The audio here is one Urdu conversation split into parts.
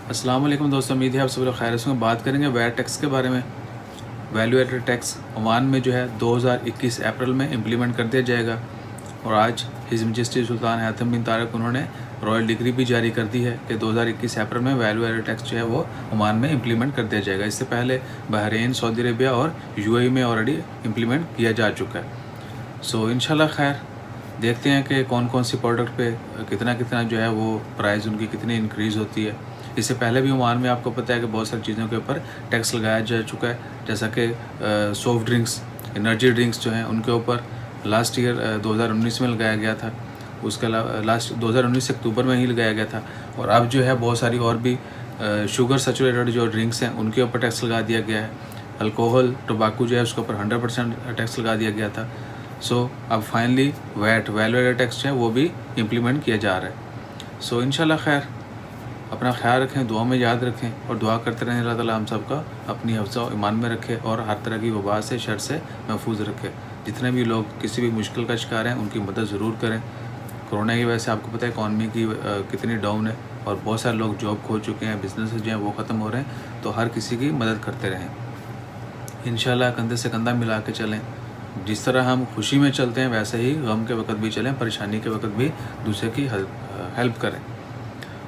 السلام علیکم دوستوں، امید ہے آپ سب لوگ خیر سے. بات کریں گے ویٹ ٹیکس کے بارے میں. ویلیو ایڈڈ ٹیکس عمان میں جو ہے 2021 اپریل میں امپلیمنٹ کر دیا جائے گا. اور آج ہز مجسٹی سلطان حاتم بن طارق انہوں نے رائل ڈگری بھی جاری کر دی ہے کہ 2021 اپریل میں ویلیو ایڈڈ ٹیکس جو ہے وہ عمان میں امپلیمنٹ کر دیا جائے گا. اس سے پہلے بحرین، سعودی عربیہ اور UAE میں آلریڈی امپلیمنٹ کیا جا چکا ہے. سو انشاءاللہ خیر دیکھتے ہیں کہ کون کون سی پروڈکٹ پہ کتنا جو ہے وہ پرائز ان کی کتنی انکریز ہوتی ہے. اس سے پہلے بھی عمان میں آپ کو پتہ ہے کہ بہت ساری چیزوں کے اوپر ٹیکس لگایا جا چکا ہے، جیسا کہ سافٹ ڈرنکس، انرجی ڈرنکس جو ہیں ان کے اوپر لاسٹ ایئر 2019 میں لگایا گیا تھا. اس کے علاوہ لاسٹ 2019 اکتوبر میں ہی لگایا گیا تھا. اور اب جو ہے بہت ساری اور بھی شوگر سیچوریٹڈ جو ڈرنکس ہیں ان کے اوپر ٹیکس لگا دیا گیا ہے. الکوہل، ٹوباکو جو ہے اس کے اوپر 100% ٹیکس لگا دیا گیا تھا. سو اب فائنلی ویلیو ایڈڈ ٹیکس جو ہے وہ بھی امپلیمنٹ کیا جا رہا ہے. سو انشاءاللہ خیر اپنا خیال رکھیں، دعا میں یاد رکھیں اور دعا کرتے رہیں اللہ تعالیٰ ہم سب کا اپنی حفظ و ایمان میں رکھے اور ہر طرح کی وبا سے، شر سے محفوظ رکھے. جتنے بھی لوگ کسی بھی مشکل کا شکار ہیں ان کی مدد ضرور کریں. کرونا کی وجہ سے آپ کو پتہ ہے اکانومی کی کتنی ڈاؤن ہے اور بہت سارے لوگ جاب کھو چکے ہیں، بزنس جو ہیں وہ ختم ہو رہے ہیں. تو ہر کسی کی مدد کرتے رہیں. انشاءاللہ کندھے سے کندھا ملا کے چلیں. جس طرح ہم خوشی میں چلتے ہیں ویسے ہی غم کے وقت بھی چلیں، پریشانی کے وقت بھی دوسرے کی ہیلپ کریں.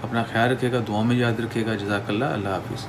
اپنا خیال رکھیے گا، دعاؤں میں یاد رکھیے گا. جزاک اللہ. اللہ حافظ.